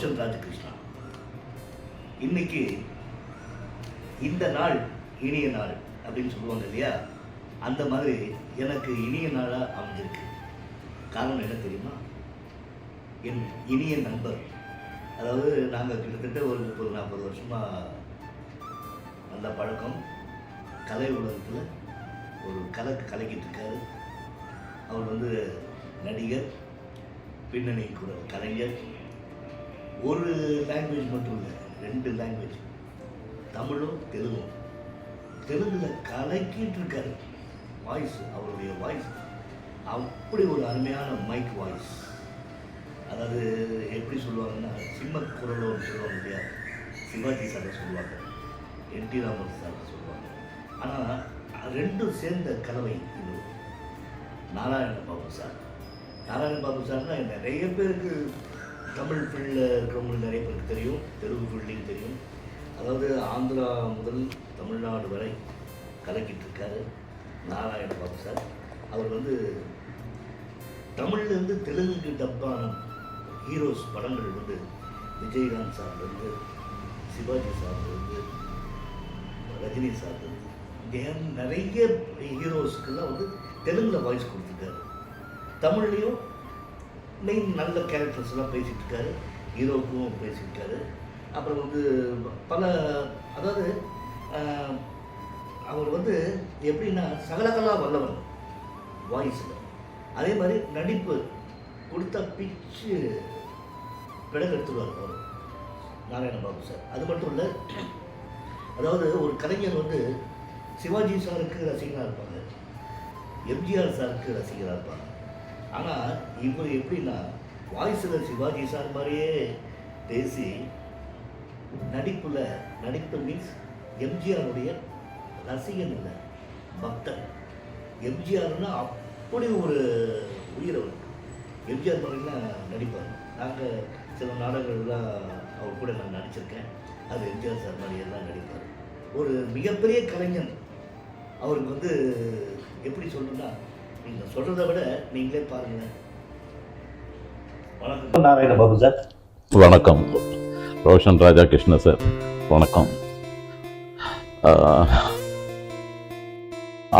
ரோஷன் ராஜகிருஷ்ணா. இன்னைக்கு இந்த நாள் இனிய நாள் அப்படின்னு சொல்லுவாங்க இல்லையா, அந்த மாதிரி எனக்கு இனிய நாளாக அமைஞ்சிருக்கு. காரணம் என்ன தெரியுமா? என் இனிய நண்பர், அதாவது நாங்கள் கிட்டத்தட்ட ஒரு 30-40 வருஷமாக நல்ல பழக்கம். கலை உலகத்தில் ஒரு கலக்கிட்டு இருக்காரு. அவர் வந்து நடிகர், பின்னணி குரல் கலைஞர். ஒரு லாங்குவேஜ் மட்டும் இல்லை, 2 லாங்குவேஜ், தமிழும் தெலுங்கும். தெலுங்கில் கலக்கிட்டு இருக்காரு. வாய்ஸ், அவருடைய வாய்ஸ் அப்படி ஒரு அருமையான மைக் வாய்ஸ். அதாவது எப்படி சொல்லுவாங்கன்னா, சிம்ம குரலோன்னு சொல்லுவாங்க இல்லையா, சிவாஜி சாரை சொல்லுவாங்க, என்டி ராமன் சாரை சொல்லுவாங்க. ஆனால் 2 சேர்ந்த கலவை இது நாராயண பாபு சார். நாராயண பாபு சார்னா நிறைய பேருக்கு தமிழ் ஃபீல்டில் இருக்கிறவங்களுக்கு நிறைய பேருக்கு தெரியும், தெலுங்கு ஃபீல்டையும் தெரியும். அதாவது ஆந்திரா முதல் தமிழ்நாடு வரை கலக்கிட்டு இருக்காரு நாராயண பாபு சார். அவர் வந்து தமிழ்லேருந்து தெலுங்குக்கு டப்பான ஹீரோஸ் படங்கள் வந்து விஜயகாந்த் சார்லேருந்து, சிவாஜி சார்லேருந்து, ரஜினி சார்லேருந்து, நிறைய ஹீரோஸ்க்கெல்லாம் வந்து தெலுங்கில் வாய்ஸ் கொடுத்துருக்காரு. தமிழ்லேயும் நல்ல கேரக்டர்ஸ்லாம் பேசிகிட்டு இருக்காரு, ஹீரோவுக்கும் பேசியிருக்காரு. அப்புறம் வந்து பல, அதாவது அவர் வந்து எப்படின்னா சகலகலா வல்லவன் வாய்ஸில். அதே மாதிரி நடிப்பு கொடுத்தா பிச்சு பிடகு எடுத்துருவார் அவர் நாராயண பாபு சார். அது மட்டும் இல்லை, அதாவது ஒரு கலைஞர் வந்து சிவாஜி சாருக்கு ரசிகராக இருப்பாங்க, எம்ஜிஆர் சாருக்கு ரசிகராக இருப்பாங்க. ஆனால் இவர் எப்படின்னா வாய்ஸில் சிவாஜி சார் மாதிரியே பேசி நடிப்பு மீன்ஸ் எம்ஜிஆருடைய ரசிகன் இல்லை, பக்தன். எம்ஜிஆர்னா அப்படி ஒரு உயிரை வந்து எம்ஜிஆர் மாதிரிலாம் நடிப்பார். நாங்கள் சில நாடகங்கள்லாம் அவர் கூட நான் நடிச்சிருக்கேன். அது எம்ஜிஆர் சார் மாதிரியெல்லாம் நடிப்பார். ஒரு மிகப்பெரிய கலைஞன். அவருக்கு வந்து எப்படி சொல்லணும்னா, நீங்கள் சொல்கிறத விட நீங்களே பாருங்கள். வணக்கம் நாராயண பாபு சார். வணக்கம் ரோஷன் ராஜகிருஷ்ண சார். வணக்கம்.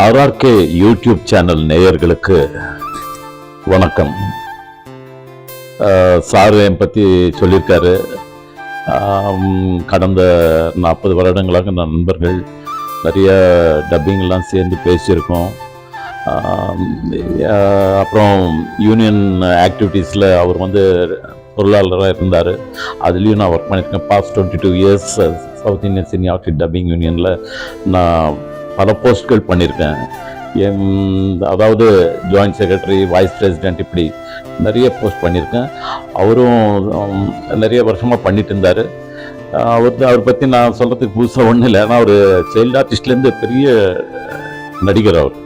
ஆர்ஆர்கே யூடியூப் சேனல் நேயர்களுக்கு வணக்கம். சார் என் பற்றி சொல்லியிருக்காரு. கடந்த 40 வருடங்களாக நண்பர்கள், நிறைய டப்பிங்லாம் சேர்ந்து பேசியிருக்கோம். அப்புறம் யூனியன் ஆக்டிவிட்டீஸில் அவர் வந்து பொருளாளராக இருந்தார். அதுலேயும் நான் ஒர்க் பண்ணியிருக்கேன். Past 22 years South Indian cine artist dubbing யூனியனில் நான் பல போஸ்ட்கள் பண்ணியிருக்கேன். அதாவது ஜாயிண்ட் செக்ரட்டரி, வைஸ் பிரசிடென்ட், இப்படி நிறைய போஸ்ட் பண்ணியிருக்கேன். அவரும் நிறைய வருஷமாக பண்ணிட்டு இருந்தார். அவர் பற்றி நான் சொல்கிறதுக்கு புதுசாக ஒன்றும் இல்லை. ஏன்னா அவர் சைல்டு ஆர்டிஸ்ட்லேருந்து பெரிய நடிகர். அவர்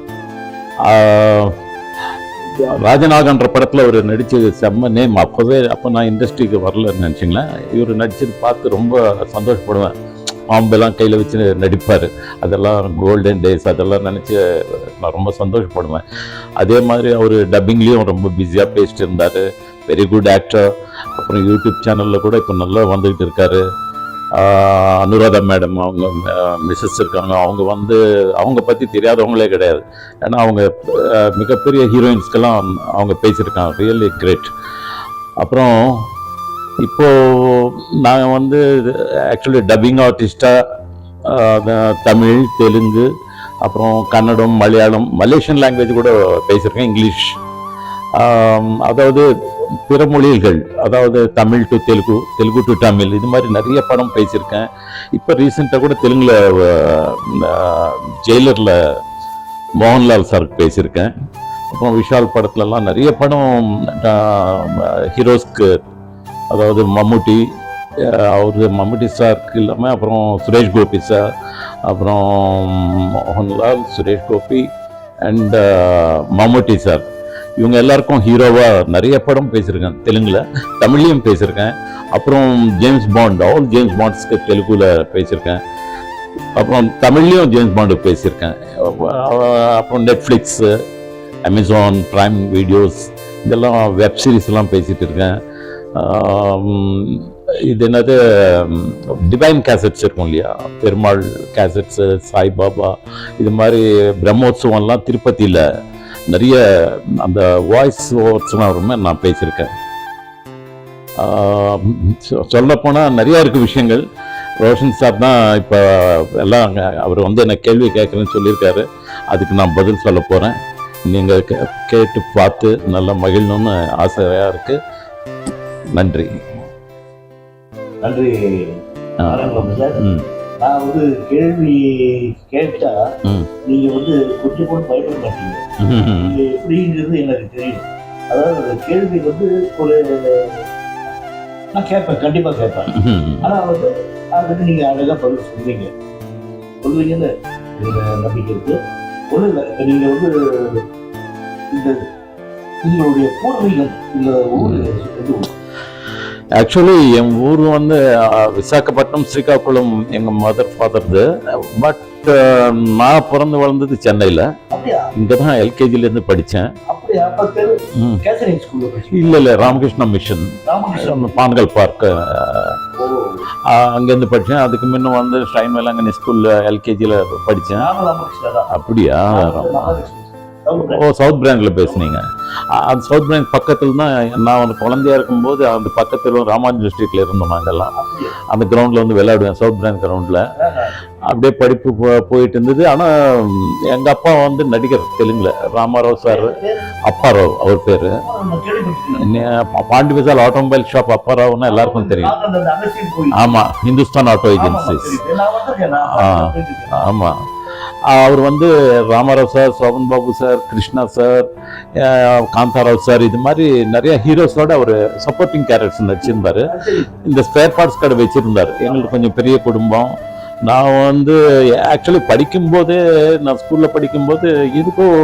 ராஜநாகன்ற படத்தில் அவர் நடித்தது செம்ம நேம். அப்போ நான் இண்டஸ்ட்ரிக்கு வரலன்னு நினச்சிங்களேன். இவர் நடிச்சது பார்த்து ரொம்ப சந்தோஷப்படுவேன். பாம்பெல்லாம் கையில் வச்சு நடிப்பார். அதெல்லாம் கோல்டன் டேஸ், அதெல்லாம் நினச்சி நான் ரொம்ப சந்தோஷப்படுவேன். அதே மாதிரி அவர் டப்பிங்லேயும் ரொம்ப பிஸியாக பேசிட்டு இருந்தார். Very good actor. அப்புறம் யூடியூப் சேனலில் கூட இப்போ நல்லா வந்துக்கிட்டு இருக்காரு. அனுராதா மேடம், அவங்க மிஸ்ஸஸ் இருக்காங்க. அவங்க பற்றி தெரியாதவங்களே கிடையாது. ஏன்னா அவங்க மிகப்பெரிய ஹீரோயின்ஸ்க்கெல்லாம் அவங்க பேசியிருக்காங்க. Really great. அப்புறம் இப்போது நான் வந்து ஆக்சுவலி டப்பிங் ஆர்டிஸ்டாக தமிழ், தெலுங்கு, அப்புறம் கன்னடம், மலையாளம், மலேசியன் லாங்குவேஜ் கூட பேசியிருக்கேன், இங்கிலீஷ். அதாவது பிற மொழிகள், அதாவது தமிழ் டு தெலுங்கு, தெலுங்கு டு தமிழ், இது மாதிரி நிறைய படம் பேசியிருக்கேன். இப்போ ரீசெண்டாக கூட தெலுங்கில் ஜெயிலரில் மோகன்லால் சாருக்கு பேசியிருக்கேன். அப்புறம் விஷால் படத்துலலாம் நிறைய படம் ஹீரோஸ்க்கு, அதாவது மம்முட்டி சாருக்கு இல்லாமல் அப்புறம் சுரேஷ் கோபி சார், அப்புறம் மோகன்லால், சுரேஷ் கோபி அண்ட் மம்முட்டி சார், இவங்க எல்லாருக்கும் ஹீரோவாக நிறைய படம் பேசியிருக்கேன். தெலுங்கில், தமிழ்லையும் பேசியிருக்கேன். அப்புறம் ஜேம்ஸ் பாண்ட், ஆல் ஜேம்ஸ் பாண்ட்ஸ்க்கு தெலுங்குல பேசியிருக்கேன். அப்புறம் தமிழ்லையும் ஜேம்ஸ் பாண்டு பேசியிருக்கேன். அப்புறம் நெட்ஃப்ளிக்ஸு, அமேசான் பிரைம் வீடியோஸ், இதெல்லாம் வெப் சீரிஸ்லாம் பேசிகிட்டு இருக்கேன். இது என்னது டிவைன் கேசட்ஸ் இருக்கும் இல்லையா, பெருமாள் கேசட்ஸு, சாய்பாபா, இது மாதிரி பிரம்மோத்சவம்லாம் திருப்பதியில் நிறைய அந்த வாய்ஸ் ஓவர்ஸ்லாம் வருமே நான் பேசியிருக்கேன். சொல்லப்போனால் நிறையா இருக்குது விஷயங்கள். ரோஷன் சார் தான் இப்போ எல்லாம் அவர் வந்து என்ன கேள்வி கேட்குறேன்னு சொல்லியிருக்காரு. அதுக்கு நான் பதில் சொல்ல போகிறேன். நீங்கள் கேட்டு பார்த்து நல்லா மகிழணும்னு ஆசையாக இருக்குது. நன்றி. நன்றி சார். நான் வந்து கேள்வி கேட்டா நீங்க வந்து கொஞ்சம் கூட பயப்பட மாட்டீங்க. இது எப்படிங்கிறது எனக்கு தெரியும். அதாவது கேள்வி வந்து ஒரு நான் கேட்பேன், கண்டிப்பா கேட்பேன். ஆனா வந்து அதுக்கு நீங்க அழகா பதில் சொல்லுவீங்கன்னு நம்பிக்கை இருக்கு. ஒண்ணு இல்லை, நீங்க வந்து இந்த உங்களுடைய பூர்வீகம் இந்த ஊர் ஆக்சுவலி என் ஊர் வந்து விசாகப்பட்டினம், ஸ்ரீகாக்குளம் எங்கள் மதர் ஃபாதர்து. பட் நான் பிறந்து வளர்ந்தது சென்னையில். இங்கே தான் எல்கேஜிலேருந்து படித்தேன். இல்லை ராமகிருஷ்ணா மிஷன், பான்கல் பார்க், அங்கேருந்து படித்தேன். அதுக்கு முன்ன வந்து ஸ்டைன் வேளாங்கண்ணி ஸ்கூலில் எல்கேஜியில் படித்தேன். அப்படியா? ஓ, சவுத் பிராங்கில் பேசுனீங்க. அந்த சவுத் பிராங்க் பக்கத்தில் தான் நான் வந்து குழந்தையா இருக்கும்போது அந்த பக்கத்தில் ராமானுஜ ஸ்ட்ரீட்டில் இருந்தோம் நாங்கள்லாம். அந்த கிரவுண்டில் வந்து விளையாடுவேன், சவுத் பிராங்க் கிரவுண்டில். அப்படியே படிப்பு போயிட்டு இருந்தது. ஆனால் எங்கள் அப்பா வந்து நடிகர், தெலுங்குல ராமாராவ் சார், அப்பாராவ் அவர் பேர். பாண்டி விசால் ஆட்டோமொபைல் ஷாப் அப்பாராவ்னா எல்லாருக்கும் தெரியும். ஆமாம், ஹிந்துஸ்தான் ஆட்டோ ஏஜென்சிஸ். ஆமாம், அவர் வந்து Ramarao sir, Shoban Babu sir, Krishna sir, Kantharao sir, இது மாதிரி நிறைய ஹீரோஸோட அவர் சப்போர்ட்டிங் கேரக்டர்ஸ் நடிச்சிருந்தார். இந்த ஸ்பேர் பார்ட்ஸ் கடை வச்சுருந்தார். எங்களுக்கு கொஞ்சம் பெரிய குடும்பம். நான் வந்து ஆக்சுவலி படிக்கும்போதே, நான் ஸ்கூலில் படிக்கும்போது இதுக்கும்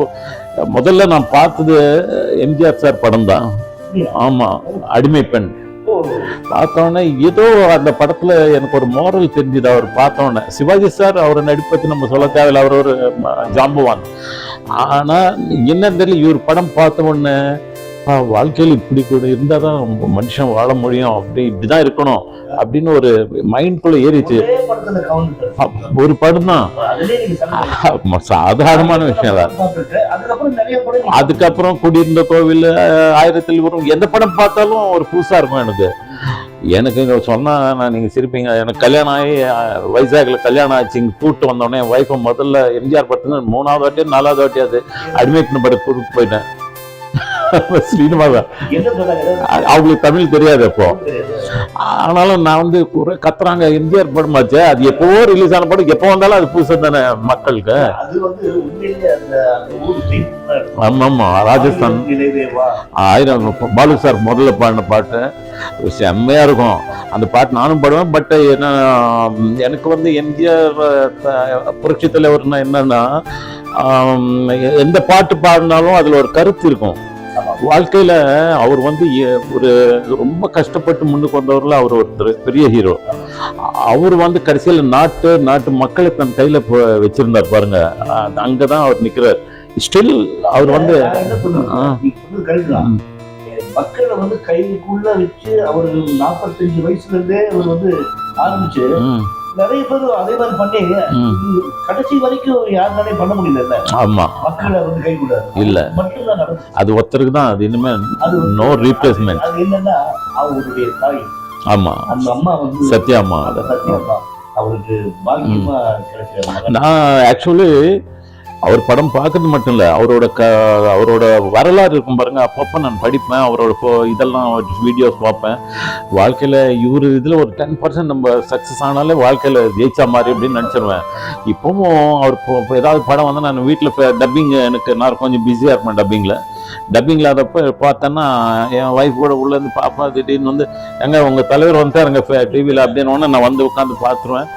முதல்ல நான் பார்த்தது எம்ஜிஆர் சார் படம் தான். ஆமாம், அடிமை பெண் பார்த்தோன்னே ஏதோ அந்த படத்துல எனக்கு ஒரு மோரல் தெரிஞ்சுது. அவர் பார்த்தோன்னே சிவாஜி சார் அவர் நடிப்பத்தி நம்ம சொல்ல தேவையில்லை, அவர் ஒரு ஜாம்பவான். ஆனா என்ன தெரியல, இவர் படம் பார்த்த உடனே வாழ்க்கையில் இப்படி கூட இருந்தால் தான் மனுஷன் வாழ முடியும், இப்படிதான் இருக்கணும் அப்படின்னு ஒரு மைண்ட்குள்ள ஏறிச்சு. ஒரு படம் தான், சாதாரணமான விஷயம் தான். அதுக்கப்புறம் குடியிருந்த கோவில், ஆயிரத்தில் வரும், எந்த படம் பார்த்தாலும் ஒரு புதுசா இருக்கும் எனக்கு. எனக்கு சொன்னா நீங்க சிரிப்பீங்க. எனக்கு கல்யாணம் ஆகி வைசாக்ல கல்யாணம் ஆச்சு. இங்க கூப்பிட்டு வந்தோடனே என் ஒய்ஃபை முதல்ல எம்ஜிஆர் படத்துல 3வது வாட்டியா 4வது வாட்டியாது அட்மிட் படம் கூப்பிட்டு போயிட்டேன். ஸ்ரீனிவாசன் அவங்களுக்கு தமிழ் தெரியாது அப்போ. ஆனாலும் நான் வந்து கத்துறாங்க எம்ஜிஆர் படமாச்சு, அது எப்பவோ ரிலீஸ் ஆன படம், எப்போ வந்தாலும் அது புதுசு தானே மக்களுக்கு. ஆமா ஆமா, ராஜஸ்தான் 1000 பாலு சார் முதல்ல பாடின பாட்டு செம்மையா இருக்கும். அந்த பாட்டு நானும் பாடுவேன். பட் என்ன, எனக்கு வந்து எம்ஜிஆர் புரட்சி தலைவர்னா என்னன்னா, எந்த பாட்டு பாடினாலும் அதுல ஒரு கருத்து இருக்கும். வாழ்க்கையில அவர் வந்து ஒரு ரொம்ப கஷ்டப்பட்டு முன்னுக்கு வந்தவர்ல அவர் ஒருத்தர் பெரிய ஹீரோ. அவர் வந்து கடைசியில் நாட்டு மக்களை தன் கையில வச்சிருந்தார் பாருங்க. அங்கதான் அவர் நிக்கிறார். ஸ்டில் அவர் வந்து மக்களை வந்து கைக்குள்ள வச்சு அவர் 45 வயசுல இருந்தே அவர் வந்து ஆரம்பிச்சு நிறைய பேர் அதே மாதிரி பண்ணி கடைசி வரைக்கும் யாருனாலே பண்ண முடியல. ஆமா, மக்களை வந்து கைக்குள்ள இல்ல மட்டும்தான் நடக்கும். அது ஒருத்தருக்கு தான், அது இனிமே நோ ரீப்ளேஸ்மெண்ட். அது என்னன்னா அவருடைய தாய், ஆமா, அந்த அம்மா வந்து சத்யா அம்மா, அவருக்கு பாக்கியமா கிடைச்ச. நான் ஆக்சுவலி அவர் படம் பார்க்கறது மட்டும் இல்லை, அவரோட வரலாறு இருக்கும் பாருங்க. அப்பப்போ நான் படிப்பேன், அவரோட இதெல்லாம் வீடியோஸ் பார்ப்பேன். வாழ்க்கையில் இவர் இதில் ஒரு 10% நம்ம சக்ஸஸ் ஆனாலே வாழ்க்கையில் ஜெயிச்சா மாதிரி அப்படின்னு நினச்சிருவேன். இப்போவும் அவர் ஏதாவது படம் வந்து நான் வீட்டில் டப்பிங், எனக்கு நான் கொஞ்சம் பிஸியாக இருப்பேன் டப்பிங்கில் அதப்போ பார்த்தேன்னா என் ஒய்ஃப் கூட உள்ளேருந்து பாப்பா திடீர்னு வந்து உங்கள் தலைவர் வந்துட்டாருங்க டிவியில் அப்படின்னு நான் வந்து உட்காந்து பார்த்துருவேன்.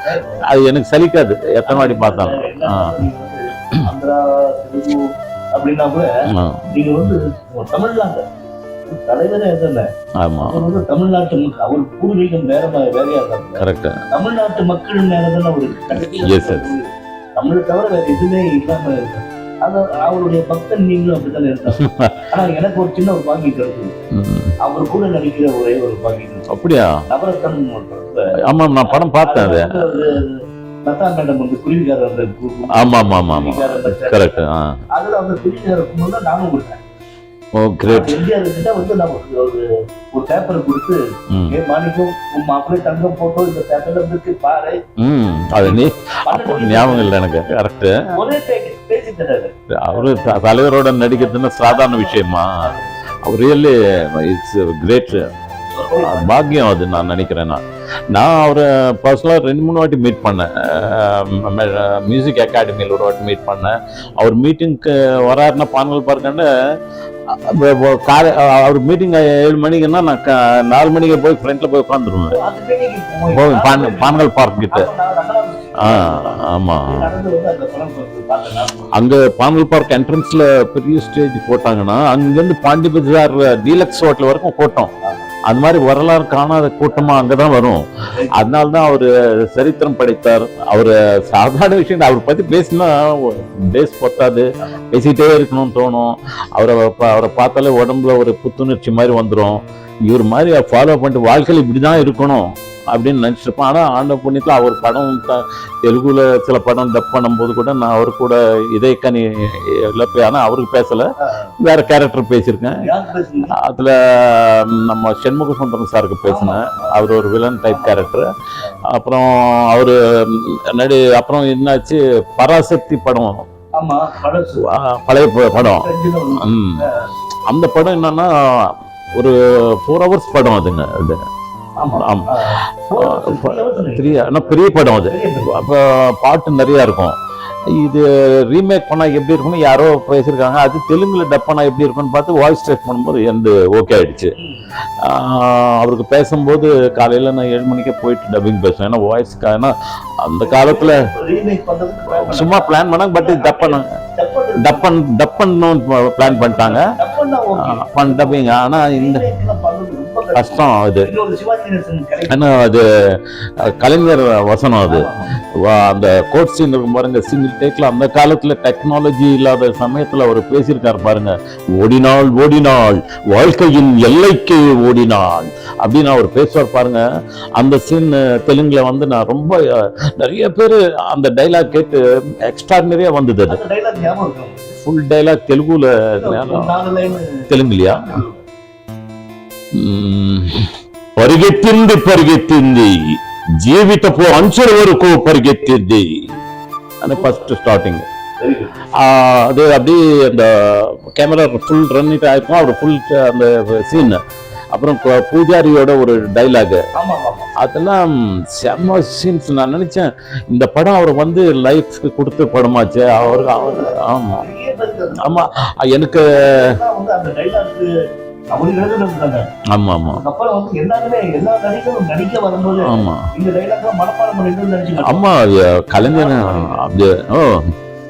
அது எனக்கு சலிக்காது எத்தனை வாட்டி பார்த்தாலும். ஆந்திரா, தெலுங்கு அப்படின்னா கூட நீங்க வந்து தமிழ்நாட்டு தலைவரே எதுல அவர் வந்து தமிழ்நாட்டு மக்கள், அவர் பூர்வீகம் வேறையா இருந்தாங்க. தமிழ்நாட்டு மக்கள் மேலதான் அவரு தமிழ் தவிர வேற எதுவுமே இல்லாம இருக்கு. அவருடைய பக்தன் நீங்களும் அப்படித்தானே இருந்தாங்க. ஆனா எனக்கு ஒரு சின்ன ஒரு பாக்கியம் இருக்கு, அவர் கூட நடிக்கிற ஒரே ஒரு பாக்கியம். அப்படியா? நவரத்தன் ஆமாம், நான் படம் பார்த்தேன் அது. லதா மேடம் வந்து குருவிகார ஆமா ஆமா ஆமா ஆமா, கரெக்ட். அதுல அந்த குருவிகார கும்பல நானும் கொடுத்தேன். ஓ கிரேட். எம்ஜிஆர் கிட்ட வந்து நம்ம ஒரு பேப்பர் கொடுத்து, ஏ மாணிக்கம் உன் மாப்பிள்ளை தங்கம் போட்டோ இந்த பேப்பர்ல இருக்கு பாரு. அது நீ ஞாபகம் இல்லை எனக்கு. கரெக்ட். ஒரே பேசி தராரு. அவரு தலைவரோட நடிக்கிறதுன்னா சாதாரண விஷயமா? அவர் ரியலி இட்ஸ் கிரேட். பாக்கியம் அது நான் நினைக்கிறேன். நான் அவரை பர்சனலாக 2-3 வாட்டி மீட் பண்ணேன். மியூசிக் அகாடமியில் ஒரு வாட்டி மீட் பண்ணேன். அவர் மீட்டிங்க்கு வராருன்னா பானல் பார்க்கன்னு அவர் மீட்டிங் 7 மணிக்குன்னா நான் 4 மணிக்கு போய் ஃப்ரெண்ட்ல போய் உட்காந்துருவேன் பானல் பார்க் கிட்ட. ஆமா, அங்க பானல் பார்க் என்ட்ரன்ஸ்ல பெரிய ஸ்டேஜ் போட்டாங்கன்னா அங்கிருந்து பாண்டி பஜார் டீலக்ஸ் ஹோட்டல் வரைக்கும் கூட்டம். அது மாதிரி வரலாறு காணாத கூட்டமா அங்கதான் வரும். அதனால்தான் அவரு சரித்திரம் படைத்தார். அவரு சாதாரண விஷயம் அவரை பத்தி பேசினா பேஸ் பத்தாது, பேசிட்டே இருக்கணும்னு தோணும். அவரை பார்த்தாலே உடம்புல ஒரு புத்துணர்ச்சி மாதிரி வந்துடும். இவர் மாதிரி ஃபாலோ பண்ணிட்டு வாழ்க்கையில் இப்படிதான் இருக்கணும் அப்படின்னு நினைச்சிருப்பேன். ஆனா ஆண்ட புண்ணியத்துல அவர் படம் தெலுங்குல சில படம் டப் பண்ணும்போது கூட நான் அவர் கூட இதயக்கனி ஆனா அவருக்கு பேசல, வேற கேரக்டர் பேசியிருக்கேன். அதுல நம்ம சண்முக சுந்தரம் சாருக்கு பேசினேன். அவர் ஒரு வில்லன் டைப் கேரக்டர். அப்புறம் அவரு அப்புறம் என்னாச்சு, பராசக்தி படம், பழைய படம். அந்த படம் என்னன்னா ஒரு 4 hours படம் அதுங்க. அது பெரிய படம். அது அப்போ பாட்டு நிறைய இருக்கும். இது ரீமேக் பண்ணா எப்படி இருக்குன்னு யாரோ பேசியிருக்காங்க. அது தெலுங்குல டப் பண்ணா எப்படி இருக்குன்னு பார்த்து வாய்ஸ் டெஸ்ட் பண்ணும்போது எந்த ஓகே ஆயிடுச்சு. அவருக்கு பேசும்போது காலையில நான் 7 மணிக்கே போயிட்டு டப்பிங் பேசுவேன். ஏன்னா வாய்ஸ், ஏன்னா அந்த காலத்துல சும்மா பிளான் பண்ணாங்க. பட் டப் பண்ணாங்க, டப் பண்ணணும் பிளான் பண்ணிட்டாங்க டப்பிங். ஆனா இந்த கஷ்டம் அது. ஏன்னா அது கலைஞர் வசனம். அது அந்த கோட் சீன் இருக்கும் பாருங்க, சிங்கிள் டேக்ல. அந்த காலத்துல டெக்னாலஜி இல்லாத சமயத்துல அவர் பேசியிருக்காரு பாருங்க, ஓடினாள் ஓடினாள் வாழ்க்கையின் எல்லைக்கு ஓடினாள் அப்படின்னு அவர் பேசுவார் பாருங்க. அந்த சீன் தெலுங்குல வந்து நான் ரொம்ப நிறைய பேர் அந்த டைலாக் கேட்டு எக்ஸ்ட்ராடினரியா வந்தது. அது ஃபுல் டைலாக் தெலுங்குல, தெலுங்குலையா? పరిగెత్తింది పరిగెత్తింది జీవితపు అంచుల వరకు పరిగెత్తింది అని ఫస్ట్ ஸ்டார்டிங். அது அப்படியே அந்த கேமரா ஃபுல் ரன் ஆயிருக்கும். அவர் ஃபுல் அந்த சீன். அப்புறம் பூஜாரியோட ஒரு டைலாக், அதெல்லாம் செம்ம சீன்ஸ். நான் நினைச்சேன் இந்த படம் அவர் வந்து லைஃப்க்கு கொடுத்த படமாச்சு அவருக்கு. ஆமா ஆமா, எனக்கு ஆமா ஆமா ஆமா, கலைஞர்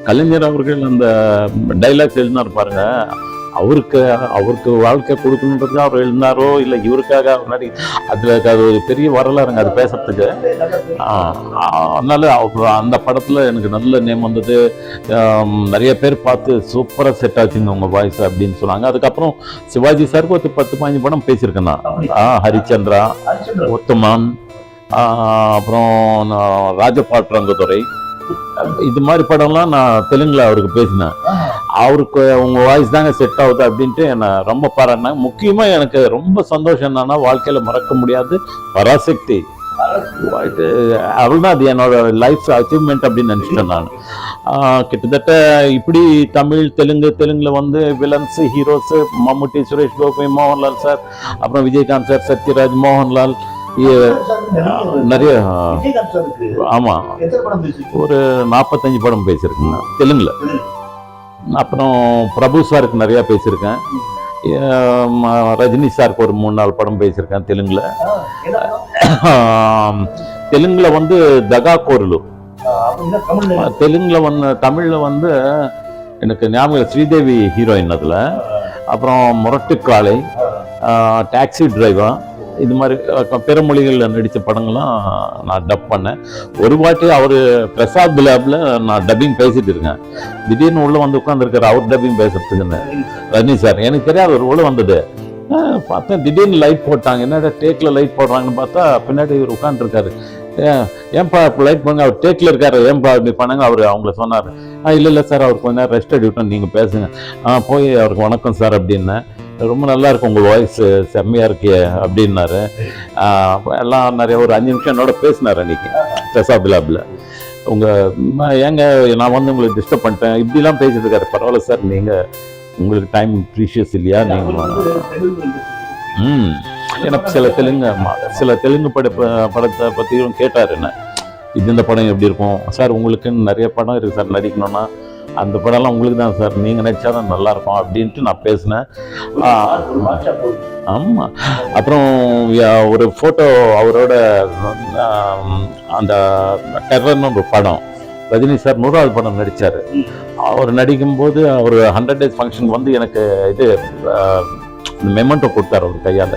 கலைஞர் அவர்கள் அந்த டைலாக்ஸ் எழுதினார் பாருங்க. அவருக்கு வாழ்க்கை கொடுக்கணுன்றதுக்கு அவர் எழுதினாரோ இல்லை இவருக்காக முன்னாடி அதுல அது ஒரு பெரிய வரலாறுங்க அது பேசுறதுக்கு. அதனால அந்த படத்துல எனக்கு நல்ல நேம் வந்தது. நிறைய பேர் பார்த்து சூப்பரா செட் ஆச்சுங்க உங்க வாய்ஸ் அப்படின்னு சொன்னாங்க. அதுக்கப்புறம் சிவாஜி சாருக்கு ஒரு 10-15 படம் பேசியிருக்கேன் நான். ஹரிச்சந்திரா, உத்தமன், அப்புறம் ராஜபாட் ரங்கதுரை, இது மாதிரி படம்லாம் நான் தெலுங்குல அவருக்கு பேசினேன். அவருக்கு உங்க வாய்ஸ் தாங்க செட் ஆகுது அப்படின்ட்டு என்னை ரொம்ப பாராட்டினாங்க. முக்கியமா எனக்கு ரொம்ப சந்தோஷம் என்னன்னா, வாழ்க்கையில மறக்க முடியாது பராசக்தி. அவள்தான் அது என்னோட லைஃப் அச்சீவ்மெண்ட் அப்படின்னு நினைச்சிட்டேன் நான். கிட்டத்தட்ட இப்படி தமிழ் தெலுங்குல வந்து வில்லன்ஸ், ஹீரோஸ் மம்முட்டி, சுரேஷ் கோபி, மோகன்லால் சார், அப்புறம் விஜயகாந்த் சார், சத்யராஜ், மோகன்லால், நிறைய. ஆமா, ஒரு 45 படம் பேசியிருக்கேன் தெலுங்குல. அப்புறம் பிரபு சாருக்கு நிறைய பேசியிருக்கேன். ரஜினி சாருக்கு ஒரு 3-4 படம் பேசியிருக்கேன் தெலுங்குல. தெலுங்குல வந்து தகா கோரலு, தெலுங்குல வந்து தமிழ்ல வந்து எனக்கு ஞாபகம் ஸ்ரீதேவி ஹீரோயின் அதுல. அப்புறம் முரட்டுக்காலை, டாக்ஸி டிரைவர், இது மாதிரி பிற மொழிகளில் நடித்த படங்கள்லாம் நான் டப் பண்ணேன். ஒரு வாட்டி அவர் பிரசாத் லேப்ல நான் டப்பிங் பேசிட்டு இருக்கேன். திடீர்னு உள்ள வந்து உட்காந்துருக்காரு அவர் டப்பிங் பேசுறதுக்குன்னு. ரஜினி சார் எனக்கு தெரியாது ஒரு உள்ள வந்தது. பார்த்தேன் திடீர்னு லைட் போட்டாங்க. என்னடா டேக்கில் லைட் போடுறாங்கன்னு பார்த்தா பின்னாடி இவர் உட்காந்துருக்காரு. ஏன்பா இப்போ லைட் பண்ணுங்க, அவர் டேக்கில் இருக்காரு, ஏன்பா இப்படி பண்ணாங்க. அவர் அவங்கள சொன்னார், இல்லை சார் அவர் கொஞ்ச நேரம் ரெஸ்ட் எடுக்கட்டும், நீங்கள் பேசுங்க. போய் அவருக்கு வணக்கம் சார் அப்படின்னேன். ரொம்ப நல்லா இருக்கும் உங்கள் வாய்ஸ், செம்மையாக இருக்கே அப்படின்னாரு. எல்லாம் நிறைய ஒரு 5 நிமிஷம் என்னோட பேசினார் அன்றைக்கி டெசா பிலாபில். ஏங்க நான் வந்து உங்களுக்கு டிஸ்டர்ப் பண்ணிட்டேன் இப்படிலாம் பேசிட்டு இருக்காரு. பரவாயில்ல சார், நீங்கள் உங்களுக்கு டைம் ப்ரீஷியஸ் இல்லையா, நீங்கள் எனக்கு சில தெலுங்கு படத்தை பற்றியும் கேட்டார். என்ன இது இந்த படம் எப்படி இருக்கும் சார், உங்களுக்குன்னு நிறைய படம் இருக்குது சார் நடிக்கணும்னா, அந்த படம்லாம் உங்களுக்கு தான் சார், நீங்கள் நடித்தா தான் நல்லாயிருக்கும் அப்படின்ட்டு நான் பேசினேன். ஆமாம். அப்புறம் ஒரு ஃபோட்டோ அவரோட அந்த டெரர்னு ஒரு படம் ரஜினி சார் 100வது படம் நடித்தார். அவர் நடிக்கும்போது அவர் 100 days ஃபங்க்ஷன் வந்து எனக்கு இது மெமெண்டோ கொடுத்தார் அவர் கையால்.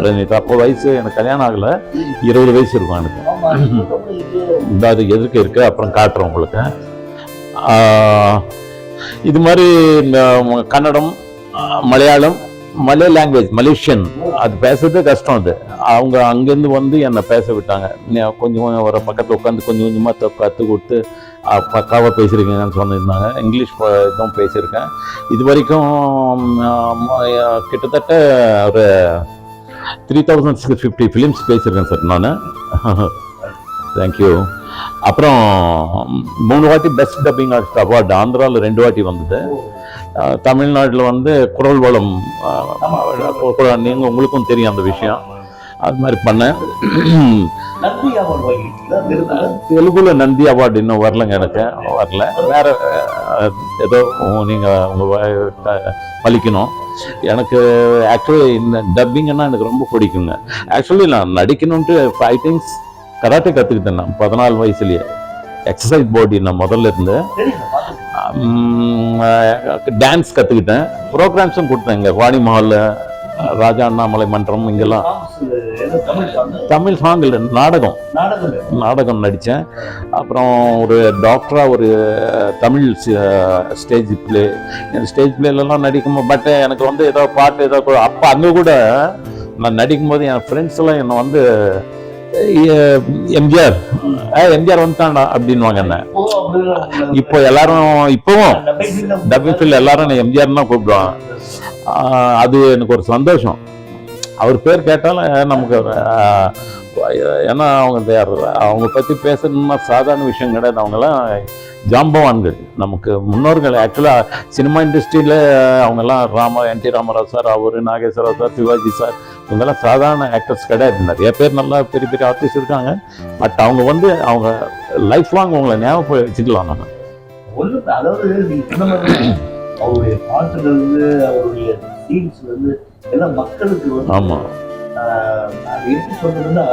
ரஜினி அப்போ வயசு எனக்கு கல்யாணம் ஆகலை, 20 வயசு இருக்கும் எனக்கு. இந்த அது எதுக்கு இருக்குது, அப்புறம் காட்டுறோம் உங்களுக்கு. இது மாதிரி இந்த கன்னடம், மலையாளம், மலை லாங்குவேஜ் மலேசியன் அது பேசுறதே கஷ்டம். அது அவங்க அங்கேருந்து வந்து என்னை பேச விட்டாங்க. கொஞ்சம் ஒரு பக்கத்தில் உட்காந்து கொஞ்சம் கொஞ்சமாக கற்றுக் கொடுத்து பக்காவாக பேசியிருக்கீங்கன்னு சொன்னிருந்தாங்க. இங்கிலீஷ் இதுவும் பேசியிருக்கேன். இது வரைக்கும் கிட்டத்தட்ட ஒரு 3650 ஃபிலிம்ஸ் பேசியிருக்கேன் சார் நான். தேங்க்யூ. அப்புறம் 3 வாட்டி பெஸ்ட் டப்பிங் ஆர்டிஸ்ட் அவார்டு ஆந்திராவில் 2 வாட்டி வந்தது. தமிழ்நாட்டில் வந்து குரல் வளம், நீங்கள் உங்களுக்கும் தெரியும் அந்த விஷயம், அது மாதிரி பண்ணேன். தெலுங்குல நந்தி அவார்டு இன்னும் வரலங்க, எனக்கு வரல. வேற ஏதோ நீங்கள் உங்கள் பழிக்கணும். எனக்கு ஆக்சுவலி இந்த டப்பிங்கன்னா எனக்கு ரொம்ப பிடிக்குங்க. ஆக்சுவலி நான் நடிக்கணும்ட்டு ஃபைட்டிங்ஸ் கராட்டே கற்றுக்கிட்டேன் நான் 14 வயசுலேயே. எக்ஸசைஸ் பாடி நான் முதல்ல இருந்து டான்ஸ் கற்றுக்கிட்டேன். ப்ரோக்ராம்ஸும் கொடுத்தேன் இங்கே வாணி மஹாலில், ராஜா அண்ணாமலை மன்றம், இங்கெல்லாம் தமிழ் சாங் இல்லை, நாடகம் நடித்தேன். அப்புறம் ஒரு டாக்டராக ஒரு தமிழ் ஸ்டேஜ் பிளேலாம் நடிக்கும். பட் எனக்கு வந்து ஏதோ பாட்டு ஏதோ அப்போ அங்கே கூட நான் நடிக்கும்போது என் ஃப்ரெண்ட்ஸ் எல்லாம் என்னை வந்து எம்ஜிஆர் வந்துட்டாண்டா அப்படின்வாங்க என்ன. இப்போ எல்லாரும் இப்பவும் டப்பிங் ஃபீல்ட் எல்லாரும் எம்ஜிஆர் தான் கூப்பிடுவாங்க. அது எனக்கு ஒரு சந்தோஷம். அவர் பேர் கேட்டாலும் நமக்கு ஏன்னா அவங்க பற்றி பேசணும்னா சாதாரண விஷயம் கிடையாது. அவங்கெல்லாம் ஜாம்பவான்கள், நமக்கு முன்னோர்கள். ஆக்சுவலாக சினிமா இண்டஸ்ட்ரியில் அவங்கெல்லாம் என்.டி. ராமராவ் சார், அவர் நாகேஸ்வரராவ் சார், சிவாஜி சார், இவங்கெல்லாம் சாதாரண ஆக்டர்ஸ் கிடையாது. நிறைய பேர் நல்லா பெரிய பெரிய ஆர்டிஸ்ட் இருக்காங்க. பட் அவங்க வந்து அவங்க லைஃப் லாங் அவங்கள ஞாபகம் வச்சுக்கலாம். நம்ம அதாவது அவருடைய பாட்டுகள் அவருடைய சீன்ஸ்லேருந்து எல்லாம் மக்களுக்கு வந்து ஆமாம் அது எப்படி சொல்றதுன்னா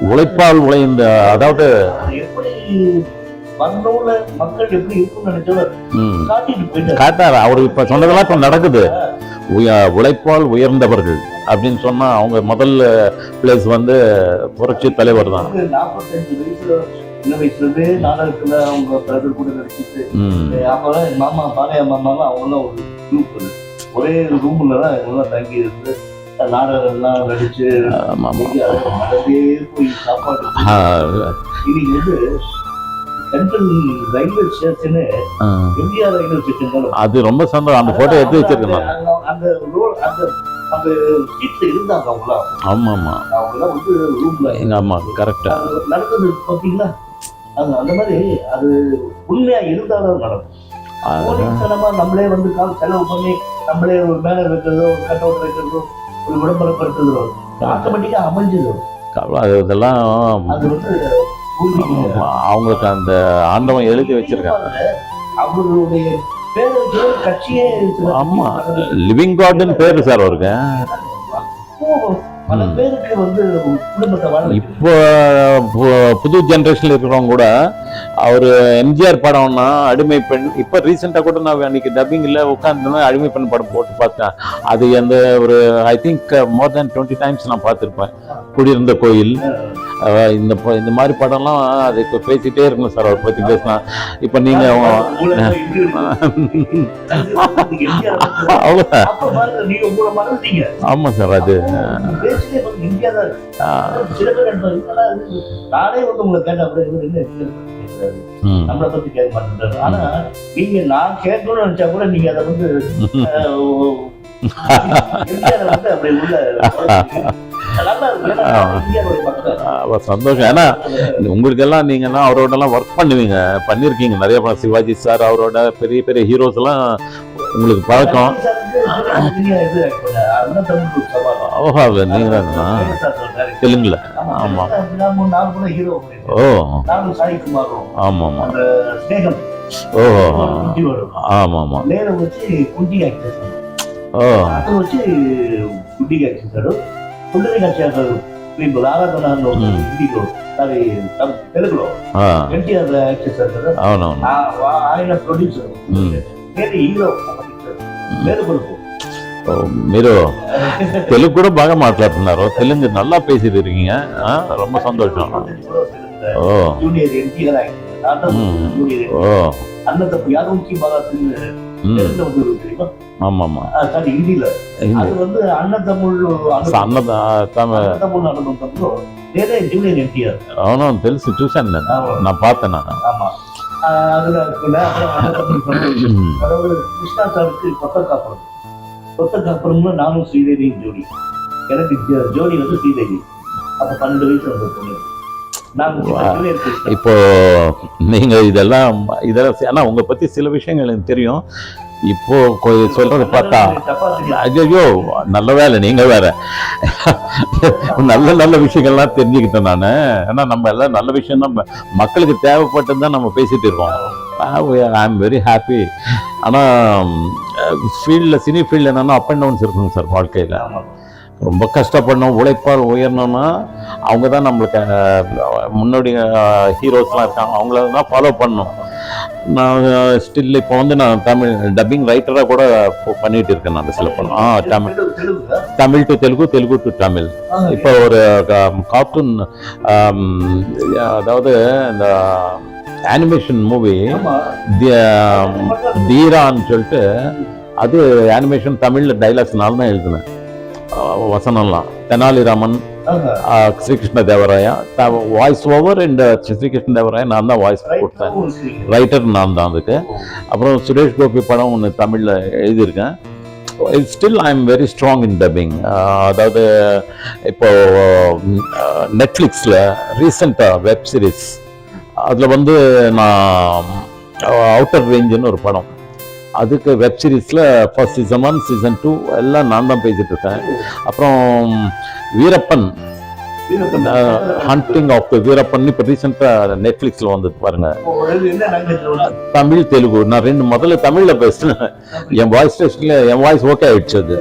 உழைப்பால் உழைந்த, அதாவது காட்டாரு அவர் இப்ப சொன்னதெல்லாம் இப்ப நடக்குது. உழைப்பால் உயர்ந்தவர்கள் அப்படின்னு சொன்னா அவங்க முதல் பிளேஸ் வந்து புரட்சி தலைவர் தான். 45 வயசுல சின்ன வயசுல இருந்தே நாடகத்துல அவங்க பிரதர் கூட நடிச்சிட்டு அப்பதான் என் மாமா பாளைய மாமாவும் அவங்களாம் ஒரு குரூப், ஒரே ரூம்ல தான் இவங்கெல்லாம் தங்கி இருந்து நாடகம்லாம் நடிச்சு நடந்தே போய் சாப்பாடு. இன்னைக்கு வந்து central railway station MGR railway station அது ரொம்ப சந்தோஷம். அந்த போட்டோ எடுத்து வச்சிருக்கேன். அந்த அந்த சீட்ல இருந்தாங்க அவங்களாம். ஆமா ஆமா அவங்களாம் வந்து ரூம்ல ஆமா கரெக்டா நடந்தது பாத்தீங்களா. அந்த மாதிரி அது உண்மையா இருந்தாலும் நடக்கும். நம்மளே வந்து கால் செலவு பண்ணி நம்மளே ஒரு பேனர் வைக்கிறதோ, ஒரு கட் அவுட் வைக்கிறதோ, ஒரு விளம்பரப்படுத்துறதோ ஆட்டோமேட்டிக்கா அமைஞ்சது. இதெல்லாம் அது வந்து அவங்களுக்கு அந்த ஆண்டவன் எழுதி வச்சிருக்காங்க. அவர்களுடைய பேர் கட்சியே ஆமா லிவிங் கார்டன் பேரு சார் அவருக்கு. இப்போ புது ஜென்ரேஷன்ல இருக்கிறவங்க கூட அவரு எம்ஜிஆர் படம்னா அடிமை பெண், இப்ப ரீசெண்டா கூட நான் அன்னைக்கு டப்பிங்ல உட்காந்து அடிமை பெண் படம் போட்டு பார்த்தேன். அது அந்த ஒரு I think more then 20 times நான் பார்த்திருப்பேன். குடியிருந்த கோயில் இந்த மாதிரி படம்லாம் அது இப்போ பேசிட்டே இருக்கணும் சார், அவரை பற்றி பேசினா. இப்போ நீங்கள் அவ்வளோ. ஆமாம் சார், அது நம்மளை பத்தி கேட்க மாட்டேன். ஆனா நீங்க நான் கேட்கணும்னு நினைச்சா கூட நீங்க அதை வந்து அப்படி உள்ள சந்தோஷம். ஏன்னா உங்களுக்கு எல்லாம் நீங்கன்னா அவரோட எல்லாம் ஒர்க் பண்ணிருக்கீங்க நிறைய படம். சிவாஜி சார் அவரோட பெரிய பெரிய ஹீரோஸ் எல்லாம் உங்களுக்கு பழக்கம். ஓஹோ, நீங்க தான் தெலுங்குல? ஆமா. ஓ ஆமா ஆமா. ஓஹோ ஆமா ஆமா. ఓ వచ్చి గుడ్డి చేశాడు. పుండరీక పీపుల్ ఆరాధన హిందీలో అది తెలుగులో ఎన్టీఆర్ యాక్ట్ చేశారు కదా. అవునవును. ఆయన ప్రొడ్యూసర్, నేను హీరో. మీరు తెలుగు కూడా బాగా మాట్లాడుతున్నారు, తెలుగు నల్లా పేసిட்டு இருக்கீங்க. ரொம்ப சந்தோஷம். ஓ ஜூனியர் என்டிஆர் యాక్ట్. ஓ அன்னதப்பு யாரும் முக்கியமாக தெரியுமா? ஆமா ஆமா. சாரி, ஹிந்தில அது வந்து அன்னதமிழ் వేరే జూనియర్ ఎన్టీఆర్. అవునవును, తెలుసు, చూశాను నేను, నా పాతనా. ஆமா, அதுல கிருஷ்ணா சாருக்கு கொத்த காப்புறம்ல நானும் ஸ்ரீதேவியும் ஜோடி. எனக்கு ஜோடி வந்து ஸ்ரீதேவி. அப்ப 12 வயசு வந்து பொண்ணு. இப்போ நீங்க இதெல்லாம் ஆனா உங்க பத்தி சில விஷயங்கள் எனக்கு தெரியும். இப்போ சொல்றதை பார்த்தா ஐயோ நல்ல வேலை, நீங்க வேற நல்ல நல்ல விஷயங்கள்லாம் தெரிஞ்சுக்கிட்டேன் நான். ஏன்னா நம்ம எல்லாம் நல்ல விஷயம் தான் மக்களுக்கு தேவைப்பட்டு தான் நம்ம பேசிட்டு இருக்கோம். ஐ ஆம் வெரி ஹாப்பி. ஆனால் ஃபீல்டில், சினி ஃபீல்டில் என்னென்னா அப் அண்ட் டவுன்ஸ் இருக்குங்க சார் வாழ்க்கையில். ரொம்ப கஷ்டப்படணும், உழைப்பால் உயரணும்னா அவங்க தான் நம்மளுக்கு முன்னாடி ஹீரோஸ்லாம் இருக்காங்க, அவங்கள தான் ஃபாலோ பண்ணணும். நான் ஸ்டில் இப்போ வந்து நான் தமிழ் டப்பிங் ரைட்டராக கூட பண்ணிட்டு இருக்கேன் நான் சில படம். Tamil to Telugu, Telugu to Tamil. இப்போ ஒரு கார்ட்டூன், அதாவது இந்த அனிமேஷன் மூவி தீரான்னு சொல்லிட்டு, அது அனிமேஷன் தமிழில் டைலாக்ஸ் நான் தான் எழுதினேன், வசனம்லாம். Tenali Raman, Sri Krishna Devaraya voice over. And Sri Krishna Devaraya நான் தான் வாய்ஸ் கொடுத்தேன், ரைட்டர் நான் தான் அதுக்கு. அப்புறம் சுரேஷ் கோபி படம் ஒன்று தமிழில் எழுதியிருக்கேன். Still I am very strong in dubbing. அதாவது இப்போ நெட்ஃப்ளிக்ஸில் ரீசெண்டாக வெப் சீரிஸ், அதில் வந்து நான் அவுட்டர் ரேஞ்சுன்னு ஒரு படம், அதுக்கு வெப் சீரிஸில் ஃபர்ஸ்ட் சீசன் 1, சீசன் 2 எல்லாம் நான் தான் பேசிட்டு இருக்கேன். அப்புறம் வீரப்பன், ஹண்டிங் ஆஃப் வீரப்பன் இப்போ ரீசெண்டாக நெட்ஃப்ளிக்ஸில் வந்தது பாருங்க. தமிழ் தெலுங்கு நான் முதல்ல தமிழில் பேசினேன். என் வாய்ஸ் ஸ்டேஷனில் என் வாய்ஸ் ஓகே ஆயிடுச்சு. அது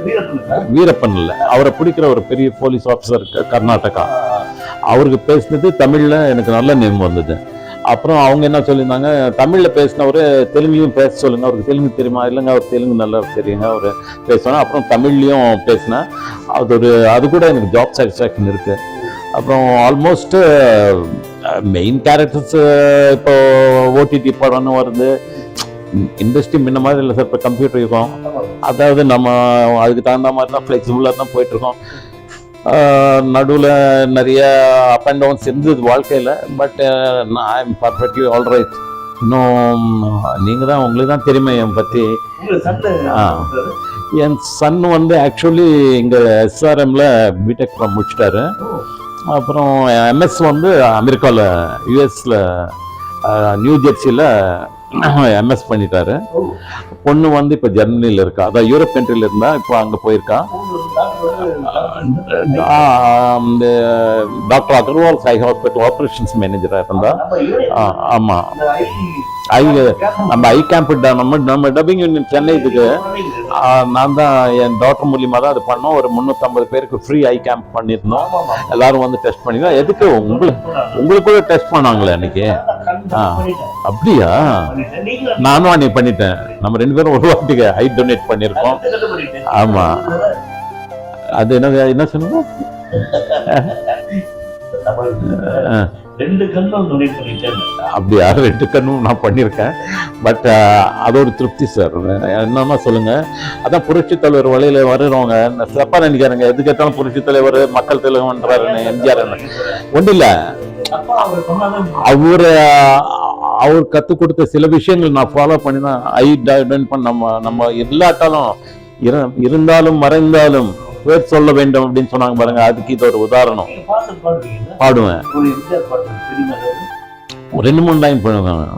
வீரப்பன் இல்லை, அவரை பிடிக்கிற ஒரு பெரிய போலீஸ் ஆஃபீஸர் கர்நாடகா, அவருக்கு பேசினது தமிழில் எனக்கு நல்ல நேம் வந்தது. அப்புறம் அவங்க என்ன சொல்லியிருந்தாங்க, தமிழில் பேசினவர் தெலுங்குலையும் பேச சொல்லுங்கள், அவருக்கு தெலுங்கு தெரியுமா? இல்லைங்க, அவர் தெலுங்கு நல்லா தெரியுங்க, அவர் பேசுவாங்க. அப்புறம் தமிழ்லையும் பேசினேன். அது கூட எனக்கு ஜாப் சாட்டிஸ்ஃபேக்ஷன் இருக்குது. அப்புறம் ஆல்மோஸ்ட்டு மெயின் கேரக்டர்ஸ் இப்போ ஓடிடி படம்னு வருது. இண்டஸ்ட்ரி முன்ன மாதிரி இல்லை சார், இப்போ கம்ப்யூட்டர் யுகம். அதாவது நம்ம அதுக்கு தகுந்த மாதிரி தான் ஃப்ளெக்சிபிளாக தான் போயிட்டுருக்கோம். நடுவில் நிறைய அப் அண்ட் டவுன்ஸ் இருந்தது வாழ்க்கையில். But I am perfectly all right. இன்னும் நீங்கள் தான், உங்களுக்கு தான் தெரியுமே என் பற்றி. என் சன் வந்து ஆக்சுவலி இங்கே எஸ்ஆர்எம்மில் பிடெக் முடிச்சிட்டாரு. அப்புறம் எம்எஸ் வந்து அமெரிக்காவில், யூஎஸில், நியூ ஜெர்சியில் எம்எஸ் பண்ணிட்டாரு. பொண்ணு வந்து இப்போ ஜெர்மனியில் இருக்கா, அதான் யூரோப் கண்ட்ரியில் இருந்தா, இப்போ அங்கே போயிருக்கா. டாக்டர் அகர்வால் ஐ ஹாஸ்பிட்டல் ஆப்ரேஷன்ஸ் மேனேஜராக இருந்தா. ஆமாம், நம்ம ஐ கேம்ப் நம்ம டப்பிங் யூனியன் சென்னை இதுக்கு நான் தான் என் டாக்டர் மூலியமாக தான் அது பண்ணோம். ஒரு 350 பேருக்கு ஃப்ரீ ஐ கேம்ப் பண்ணியிருந்தோம். எல்லாரும் வந்து டெஸ்ட் பண்ணிக்கலாம். எதுக்கு உங்களுக்கு கூட டெஸ்ட் பண்ணாங்களே அன்னைக்கு? அப்படியா? நானும் அன்னைக்கு பண்ணிட்டேன். நம்ம 2 பேரும் ஒரு வாட்டிக்கு ஐ டொனேட் பண்ணியிருக்கோம். ஆமா, அது என்ன சொன்னீங்க? 2 கண்ணும் டொனேட் பண்ணிட்டேன். அப்படியா? 2 கண்ணும் நான் பண்ணியிருக்கேன். பட் அது ஒரு திருப்தி சார். என்னன்னா சொல்லுங்க, அதான் புரட்சி தலைவர் வழியில வருறவங்க தப்பா நினைக்கிறாங்க. எது கேட்டாலும் புரட்சி தலைவர் மக்கள் தலைவர்ன்றாரு எம்ஜிஆர். ஒன்றும் இல்லை, அவர் கற்றுக் கொடுத்த சில விஷயங்கள் நான் ஃபாலோ பண்ணி தான் நம்ம இல்லாட்டாலும் இருந்தாலும் மறைந்தாலும் பேர் சொல்ல வேண்டும் அப்படின்னு சொன்னாங்க பாருங்க. அதுக்கு இது ஒரு உதாரணம். பாடுவேன், 2-3 லைன் பண்ணுவேன்.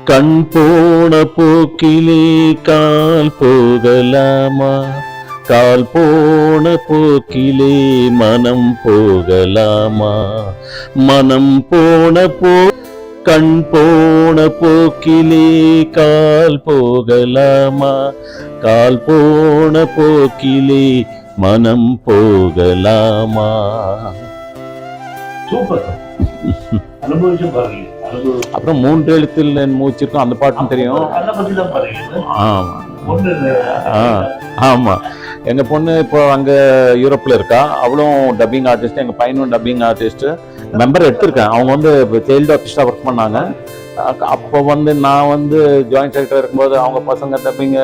கண் போன போக்கிலே கால் போகலாமா, கால் போன போக்கிலே மனம் போகலாமா, மனம் போன கண் போன போக்கிலே கால் போகலாமா, கால் போன போக்கிலே மனம் போகலாமா. சூப்பர். அனுபவிச்சு பாருங்க. அப்புறம் 3 எழுத்தில் என் மூச்சிருக்கும் அந்த பாட்டும் தெரியும். ஆமா, எங்க பொண்ணு இப்போ அங்க யூரோப்ல இருக்கா. அவளும் டப்பிங் ஆர்டிஸ்ட், எங்க பையனும் டப்பிங் ஆர்டிஸ்ட். மெம்பர் எடுத்திருக்கேன். அவங்க வந்து சைல்டு ஆர்டிஸ்டா ஒர்க் பண்ணாங்க. அப்போ வந்து நான் வந்து ஜாயிண்ட் செக்ரட்டரி இருக்கும்போது அவங்க பசங்க டப்பிங்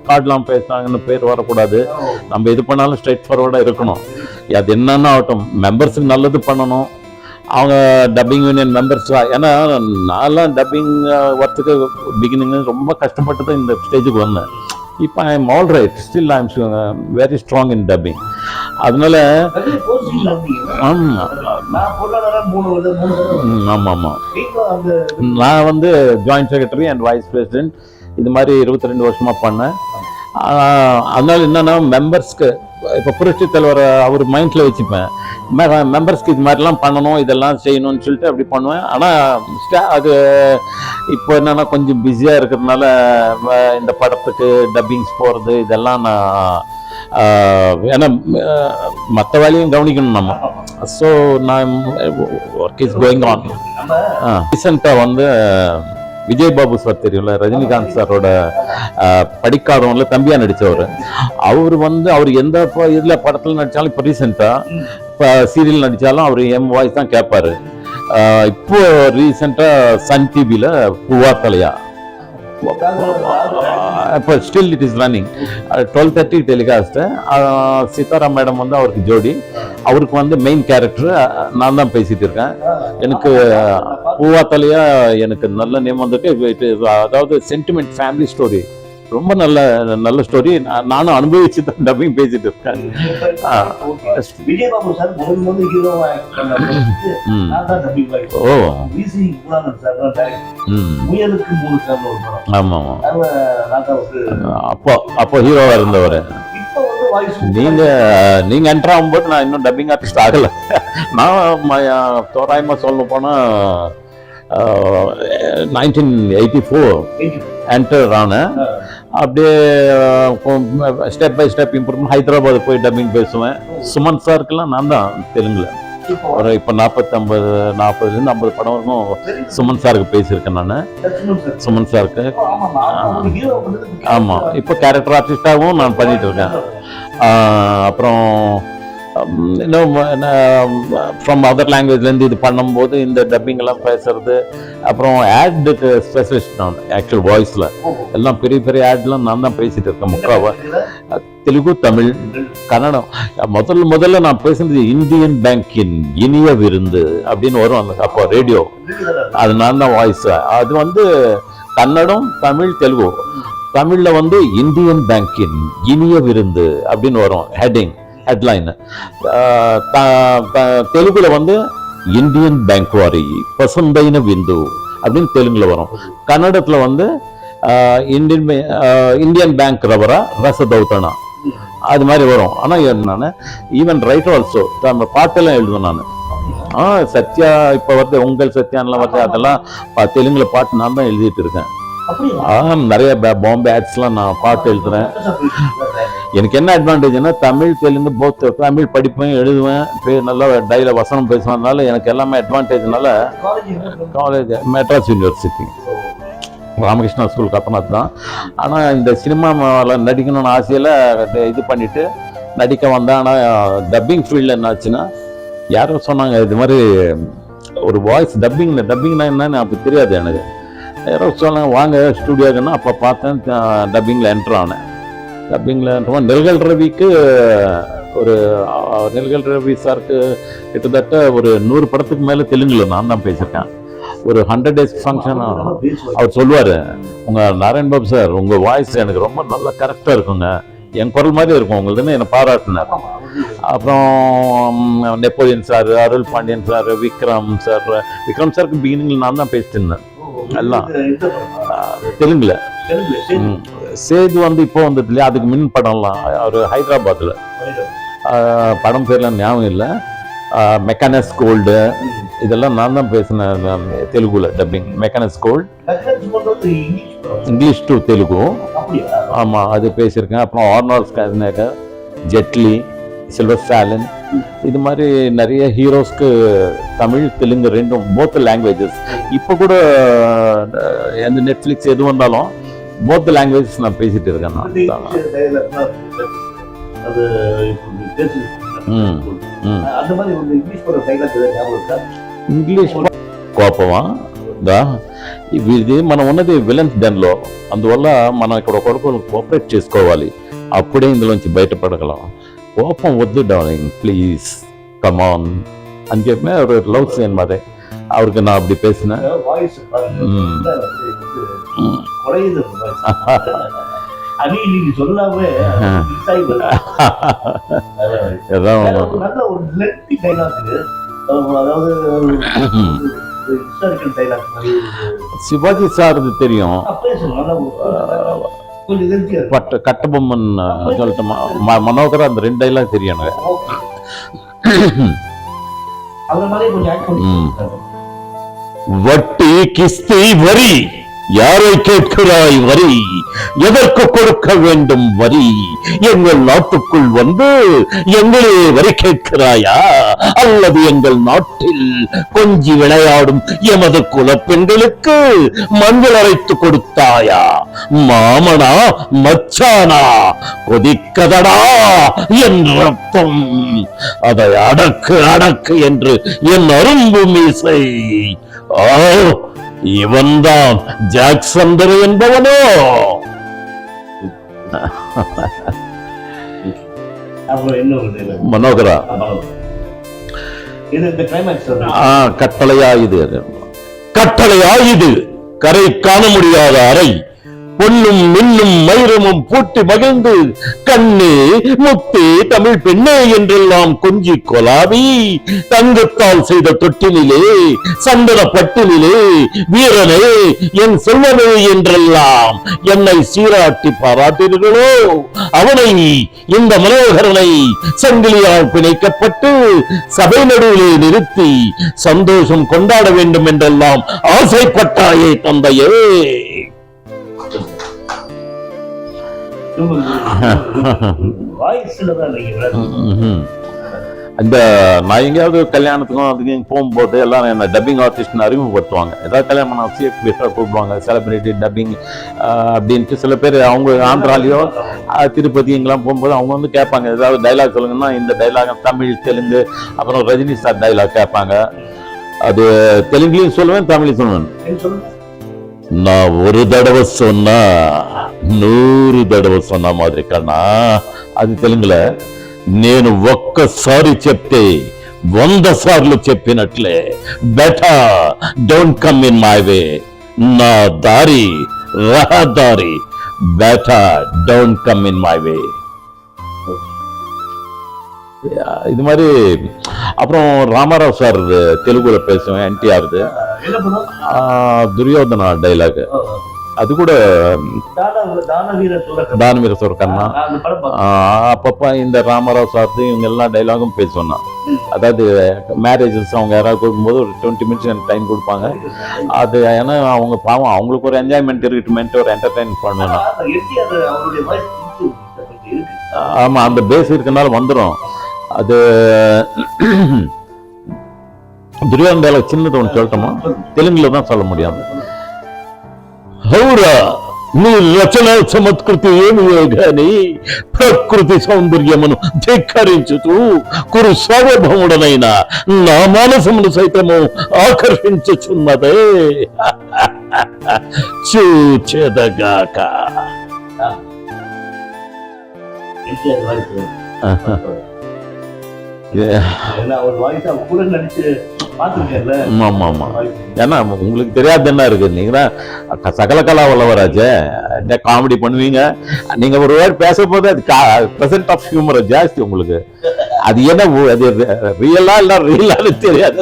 கார்டெலாம் பேசுறாங்கன்னு பேர் வரக்கூடாது. நம்ம இது பண்ணாலும் ஸ்ட்ரைட் ஃபார்வர்டா இருக்கணும். அது என்னன்னா ஆகட்டும், மெம்பர்ஸுக்கு நல்லது பண்ணணும். அவங்க டப்பிங் யூனியன் மெம்பர்ஸ். ஏன்னா நான்லாம் டப்பிங் ஒர்க்குக்கு பிகினிங் ரொம்ப கஷ்டப்பட்டு தான் இந்த ஸ்டேஜுக்கு வந்தேன். இப்போ I am all right, still I am very strong in dubbing. அதனால ஆமாம் நான் வந்து joint secretary and vice president இது மாதிரி 22 வருஷமா பண்ணேன். அதனால என்னன்னா மெம்பர்ஸ்க்கு இப்போ புரட்சி தலைவர் அவர் மைண்டில் வச்சுப்பேன். மெம்பர்ஸ்க்கு இது மாதிரிலாம் பண்ணணும், இதெல்லாம் செய்யணும்னு சொல்லிட்டு அப்படி பண்ணுவேன். ஆனால் அது இப்போ என்னென்னா கொஞ்சம் பிஸியாக இருக்கிறதுனால இந்த படத்துக்கு டப்பிங்ஸ் போகிறது இதெல்லாம் நான் ஏன்னா மற்ற வேலையும் கவனிக்கணும் நம்ம. ஸோ நான் ஒர்க் இஸ் கோயிங் ஆன். ரீசெண்டாக வந்து விஜய் பாபு சார் தெரியும்ல, ரஜினிகாந்த் சாரோட படிக்காதவங்கள தம்பியா நடிச்சவர். அவர் எந்த இதுல படத்துல நடிச்சாலும் இப்போ ரீசெண்டா இப்போ சீரியல் நடிச்சாலும் அவர் எம் வாய்ஸ் தான் கேட்பாரு. இப்போ ரீசெண்டா சன் டிவில பூவா தலையா, இப்போ still it is running 12:30 telecast. Sitaram madam வந்து அவருக்கு ஜோடி, அவருக்கு வந்து மெயின் கேரக்டர் நான் தான் பேசிட்டு இருக்கேன். எனக்கு பூவா தலையா எனக்கு நல்ல நேம் வந்துட்டு. அதாவது சென்டிமெண்ட் ஃபேமிலி ஸ்டோரி, ரொம்ப நல்ல ஸ்டோரி. நானும் அனுபவிச்சு தான் டப்பிங் பேசிட்டு இருக்கேன். அப்போ ஹீரோவா இருந்தவர். நீங்க என்டர் ஆகும்போது நான் இன்னும் டப்பிங் ஆர்டிஸ்ட் ஆகல. நான் தோராயமா சொல்ல போனா 1984 என்டர் ஆனேன். அப்படியே step by step improvement. Hyderabad போய் டப்பிங் பேசுவேன். சுமன் சாருக்கெல்லாம் நான் தான் தெலுங்குல ஒரு இப்போ 40-50 படம் வரைக்கும் சுமன் சாருக்கு பேசியிருக்கேன் நான். சுமன் சாருக்கு ஆமாம், இப்போ கேரக்டர் ஆர்டிஸ்டாகவும் நான் பண்ணிட்டு இருக்கேன். அப்புறம் இன்னும் ஃப்ரம் அதர் லாங்குவேஜ்லேருந்து இது பண்ணும்போது இந்த டப்பிங் எல்லாம் பேசுறது. அப்புறம் ஆடுக்கு ஸ்பெஷலிஸ்ட் நான். ஆக்சுவல் வாய்ஸில் எல்லாம் பெரிய பெரிய ஆட்லாம் நான் தான் பேசிட்டு இருக்கேன். முக்காவா தெலுங்கு, தமிழ், கன்னடம். முதல்ல நான் பேசுனது இந்தியன் பேங்கின் இனிய விருந்து அப்படின்னு வரும் அந்த அப்போ ரேடியோ. அது நான் தான் வாய்ஸ். அது வந்து கன்னடம், தமிழ், தெலுங்கு. தமிழில் வந்து இந்தியன் பேங்கின் இனிய விருந்து அப்படின்னு வரும் ஹெட்லைன். தெலுங்குல வந்து இந்தியன் பேங்க் வாரி பசுந்தைன விந்து அப்படின்னு தெலுங்குல வரும். கன்னடத்துல வந்து இந்தியன் பேங்க் ரவரா ரசதௌத்தனா அது மாதிரி வரும். ஆனா நான் ஈவன் ரைட்டர் ஆல்சோ பாட்டெல்லாம் எழுதுவேன் நான். சத்யா இப்போ வருது, உங்கள் சத்யான்லாம் வருது, அதெல்லாம் தெலுங்குல பாட்டு நான் தான் எழுதிட்டு இருக்கேன். நிறைய பாம்பே ஆட்ஸ்லாம் நான் பாட்டு எழுதுறேன். எனக்கு என்ன அட்வான்டேஜ்னா தமிழ் தெலுங்கு போத் தமிழ் படிப்பேன், எழுதுவேன், நல்லா டைல வசனம் பேசுவதனால எனக்கு எல்லாமே அட்வான்டேஜ்னால college Madras university Ramakrishna school கப்பனாத் தான். ஆனால் இந்த சினிமாவில் நடிக்கணும்னு ஆசையில் இது பண்ணிவிட்டு நடிக்க வந்தேன். ஆனால் டப்பிங் ஃபீல்டில் என்னாச்சுன்னா யாரும் சொன்னாங்க இது மாதிரி ஒரு வாய்ஸ் டப்பிங்னா என்னன்னு அப்போ தெரியாது எனக்கு. யாரோ சொன்னாங்க வாங்க ஸ்டூடியோக்குன்னா அப்போ பார்த்தேன். டப்பிங்கில் என்ட்ரு ஆனேன். டப்பிங்கில் என்ட்ரு நெல்கல் ரவிக்கு ஒரு நெல்கல் ரவி சாருக்கு கிட்டத்தட்ட ஒரு 100 படத்துக்கு மேலே தெலுங்குல நான் தான் பேசியிருக்கேன். ஒரு 100 days ஃபங்க்ஷன் அவர் சொல்லுவார், உங்கள் நாராயண் பாபு சார் உங்கள் வாய்ஸ் எனக்கு ரொம்ப நல்லா கரெக்டாக இருக்குங்க, என் குரல் மாதிரி இருக்கும் உங்களுதுன்னு என்னை பாராட்டினார். அப்புறம் நெப்போலியன் சார், அருள் பாண்டியன் சார், விக்ரம் சாருக்கு பிகினிங்கில் நான் தான் பேசிட்டு இருந்தேன் எல்லாம் தெலுங்குல. சேது வந்து இப்போ வந்தது இல்லையா, அதுக்கு மின் படம்லாம் அவர் ஹைதராபாத்தில், படம் பேர்லாம் ஞாபகம் இல்லை. மெக்கானஸ் கோல்டு இதெல்லாம் நான் தான் பேசினேன் தெலுங்குல டப்பிங். Mackenna's Gold English to Telugu, ஆமாம் அது பேசியிருக்கேன். அப்புறம் ஆர்னால்ட் ஸ்கார்ஸ்நேகர், ஜெட்லி, சில்வர் ஸ்டாலின், இது மாதிரி நிறைய ஹீரோஸ்க்கு தமிழ் தெலுங்கு ரெண்டும் போத் லாங்குவேஜஸ். இப்போ கூட எந்த நெட்ஃப்ளிக்ஸ் எது வந்தாலும் போத் லாங்குவேஜஸ் நான் பேசிட்டு இருக்கேன் நான். ఇంగ్లీష్ కోపమా ఇది మనం ఉన్నది విలన్స్ డెన్లో, అందువల్ల మనం ఇక్కడ ఒకరికొకరు కోఆపరేట్ చేసుకోవాలి, అప్పుడే ఇందులోంచి బయటపడగలం. కోపం వద్దు డార్లింగ్ ప్లీజ్ కమాన్ అని చెప్పి ஒரு லவ் சீன் மாதிரி அவருக்கு நான் அப்படி பேசினேன். சிவாஜி சார் தெரியும், கட்டபொம்மன் சொல்லட்டுமா, மனோகர், அந்த 2 டைலாக் தெரியும் எனக்கு. வட்டி கிஸ்தி வரி யாரை கேட்கிறாய் வரி, எதற்கு கொடுக்க வேண்டும் வரி, எங்கள் நாட்டுக்குள் வந்து எங்களே வரி கேட்கிறாயா, அல்லது எங்கள் நாட்டில் கொஞ்சி விளையாடும் எமது குலப்பெண்களுக்கு மஞ்சள் அரைத்து கொடுத்தாயா, மாமனா மச்சானா கொதிக்கதடா என் ரத்தம், அதை அடக்கு அடக்கு என்று என் அரும்பு மீசை. இவன்தான் ஜாக்சந்தர் என்பவனோ. மனோகரா கட்டளையா இது கரை காண முடியாத அறை, பொன்னும் மின்னும் மயிரமும் பூட்டி மகிழ்ந்து கண்ணே முத்தே தமிழ் பெண்ணே என்றெல்லாம் கொஞ்சி கொலாவி, தங்கத்தால் செய்த தொட்டிலே சந்தன பட்டிலே வீரனே என் செல்வனே என்றெல்லாம் என்னை சீராட்டி பாராட்டீர்களோ, அவனை இந்த மனோகரனை சங்கிலியால் பிணைக்கப்பட்டு சபை நடுவிலே நிறுத்தி சந்தோஷம் கொண்டாட வேண்டும் என்றெல்லாம் ஆசைப்பட்டாயே தந்தையே. அந்த நான் எங்கேயாவது கல்யாணத்துக்கும் அதுக்கு போகும்போது எல்லாம் என்ன டப்பிங் ஆர்டிஸ்ட்னு அறிமுகப்படுத்துவாங்க. ஏதாவது கல்யாணம் பண்ண சிஎஃப் கூப்பிடுவாங்க, செலிபிரிட்டி டப்பிங் அப்படின்ட்டு. சில பேர் அவங்க ஆந்திராலேயோ திருப்பதி இங்கெல்லாம் போகும்போது அவங்க வந்து கேட்பாங்க, ஏதாவது டைலாக் சொல்லுங்கன்னா இந்த டைலாக் தமிழ் தெலுங்கு, அப்புறம் ரஜினி சார் டைலாக் கேட்பாங்க. அது தெலுங்குலையும் சொல்லுவேன், தமிழையும் சொல்லுவேன். நான் ஒரு தடவை சொன்னா 100 தடவை சொன்ன மாதிரி கண்ணா, అది తెలుగుல నేను ఒక్కసారి చెప్తే 100 సార్లు చెప్పినట్లే. Better don't come in my way, నా దారి రహదారి, better don't come in my way. இது மாதிரி. அப்புறம் ராமாராவ் சார் தெலுங்குல பேசுவேன், என்டிஆர்து துரியோதனா டைலாக், அது கூட தானவீர சூரகர்ணா அப்பப்ப இந்த ராமாராவ் சார் இவங்க எல்லாம் டைலாகும் பேசுவேன். அதாவது மேரேஜஸ் அவங்க யாராவது கொடுக்கும்போது ஒரு 20 minutes எனக்கு டைம் கொடுப்பாங்க. அது ஏன்னா அவங்க பாவம், அவங்களுக்கு ஒரு என்ஜாய்மெண்ட் இருக்கட்டும், ஒரு என்டர்டைன் பண்ணணும். ஆமா, அந்த பேஸ் இருக்கனால வந்துடும். அது துரியோதன டைலாக் சின்னது ஒன்று சொல்லட்டோமா, தெலுங்குல தான் சொல்ல முடியாது. ஹௌரா నీ రచన చమత్కృతి ఏమియో గాని ప్రకృతి సౌందర్యమును ధిక్కరించుతూ కురు సార్వభౌముడనైన నా మానసమును సైతము ఆకర్షించుచున్నదే. చూచెదగాక. ஒரு வாய்ஸ் அவ கூட நடிச்சு பாத்துருக்கேன்ல. ஆமா ஆமா. ஏன்னா உங்களுக்கு தெரியாது என்ன இருக்கு, நீங்க தான் சகல கலா வல்லவராஜே, காமெடி பண்ணுவீங்க. நீங்க ஒரு வேர்டு பேச போது அது பிரசன்ட் ஆஃப் ஹியூமர் ஜாஸ்தி உங்களுக்கு. அது என்ன அது ரியலா இல்ல ரியலான்னு தெரியாது.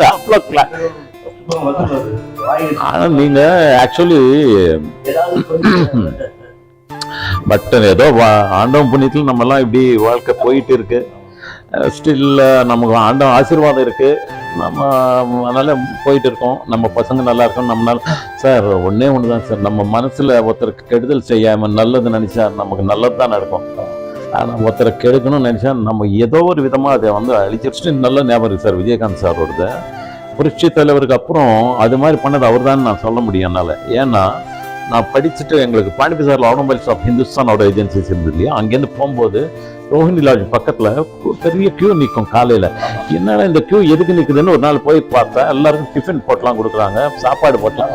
ஆனா நீங்க ஆக்சுவலி பட் ஏதோ ஆண்டவன் புண்ணியத்தில் நம்ம எல்லாம் இப்படி வாழ்க்கை போயிட்டு இருக்கு. ஸ்டில் நமக்கு ஆண்டவன் ஆசீர்வாதம் இருக்கு. நம்ம அதனால போயிட்டு இருக்கோம். நம்ம பசங்க நல்லா இருக்கோம். நம்மளால சார் ஒன்னே ஒண்ணுதான் சார், நம்ம மனசுல ஒருத்தருக்கு கெடுதல் செய்யாம நல்லது நினைச்சா நமக்கு நல்லது தான் நடக்கும். ஆனா ஒருத்தரை கெடுக்கணும்னு நினைச்சா நம்ம ஏதோ ஒரு விதமா அதை வந்து அழிச்சிட்டு. நல்ல ஞாபகம் இருக்கு சார் விஜயகாந்த் சாரோட புரட்சி தலைவருக்கு அப்புறம் அது மாதிரி பண்ணது அவர் தான் நான் சொல்ல முடியும் என்னால. ஏன்னா நான் படிச்சுட்டு எங்களுக்கு பாண்டிபி சார்ல ஆட்டோமொபைல்ஸ் ஆஃப் ஹிந்துஸ்தானோட ஏஜென்சிஸ் இருந்தது இல்லையா, அங்கேருந்து போகும்போது ரோஹிணி லாட்ஜ் பக்கத்துல பெரிய கியூ நிற்கும் காலையில. என்னடா இந்த கியூ எதுக்கு நிற்குதுன்னு ஒரு நாள் போய் பார்த்தா எல்லாருக்கும் டிஃபன் போட்டலாம் கொடுக்குறாங்க, சாப்பாடு போட்டலாம்.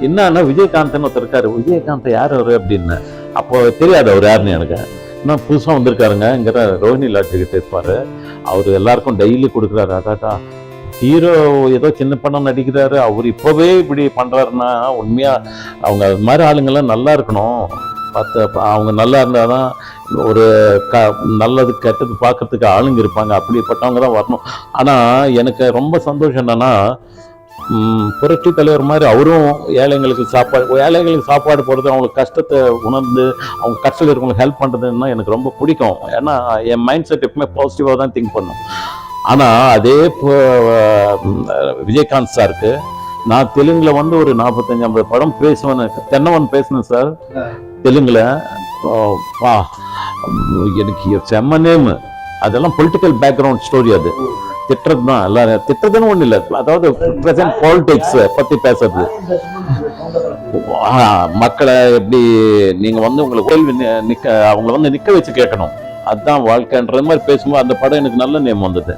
என்னன்னா விஜயகாந்த்னு ஒருத்தர் இருக்காரு. விஜயகாந்த் யார் அவரு அப்படின்னு அப்போ தெரியாது அவர் யாருன்னு எனக்கு. இன்னும் புதுசாக வந்திருக்காருங்கிற ரோஹிணி லாட்ஜ் கிட்ட இருப்பாரு. அவர் எல்லாருக்கும் டெய்லி கொடுக்குறாரு. அதாட்டா ஹீரோ ஏதோ சின்ன படம் நடிக்கிறாரு, அவர் இப்போவே இப்படி பண்றாருன்னா உண்மையா அவங்க அது மாதிரி ஆளுங்கெல்லாம் நல்லா இருக்கணும். அவங்க நல்லா இருந்தாதான் ஒரு நல்லது கெட்டது பார்க்கறதுக்கு ஆளுங்க இருப்பாங்க. அப்படிப்பட்டவங்க தான் வரணும். ஆனா எனக்கு ரொம்ப சந்தோஷம் என்னன்னா புரட்சி தலைவர் மாதிரி அவரும் ஏழைங்களுக்கு சாப்பாடு போடுறது, அவங்களுக்கு கஷ்டத்தை உணர்ந்து அவங்க கஷ்டத்தில் இருக்கவங்களுக்கு ஹெல்ப் பண்ணுறதுன்னா எனக்கு ரொம்ப பிடிக்கும். ஏன்னா என் மைண்ட் செட் எப்பவுமே பாசிட்டிவாக தான் திங்க் பண்ணும். ஆனால் அதே விஜயகாந்த் சாருக்கு நான் தெலுங்குல வந்து ஒரு 45-50 படம் பேசுவேன். தென்னவன் பேசினேன் சார் தெலுங்குல. எனக்கு செம்ம நேம். அதெல்லாம் பொலிட்டிக்கல் பேக்ரவுண்ட் ஸ்டோரி. அது திட்டுறது தான், எல்லாரும் திட்டுறதுன்னு ஒண்ணு இல்லை. அதாவது பிரசன்ட் பாலிடிக்ஸ் பத்தி பேசுறது. மக்களை எப்படி நீங்க வந்து உங்களை கேள்வி அவங்களை வந்து நிக்க வச்சு கேட்கணும், அதுதான் வாழ்க்கைன்ற மாதிரி பேசும்போது அந்த படம் எனக்கு நல்ல நேம் வந்தது.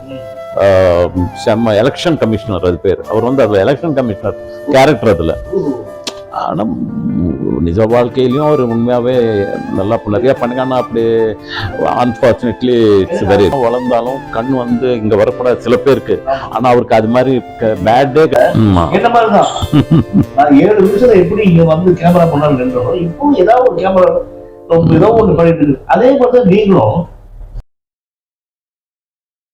செம்ம எலெக்ஷன் கமிஷனர் அது பேர். அவர் வந்து அதுல எலெக்ஷன் கமிஷனர் கேரக்டர் அதுல. ஆனா நிஜ வாழ்க்கையிலையும் அவர் உண்மையாவே நல்லா நிறைய பண்ணுங்க. அப்படி அன்பார்ச்சுனேட்லி வெரி வளர்ந்தாலும் கண் வந்து இங்க வரக்கூடாது சில பேருக்கு. ஆனா அவருக்கு அது மாதிரி பேட்டே என்ன மாதிரிதான். நான் 7 நிமிஷத்துல எப்படி இங்க வந்து கேமரா பண்ணாலும் இப்போ ஏதாவது ஒரு கேமரா ஏதோ ஒண்ணு பண்ணிட்டு இருக்கு. அதே மாதிரிதான் நீங்களும்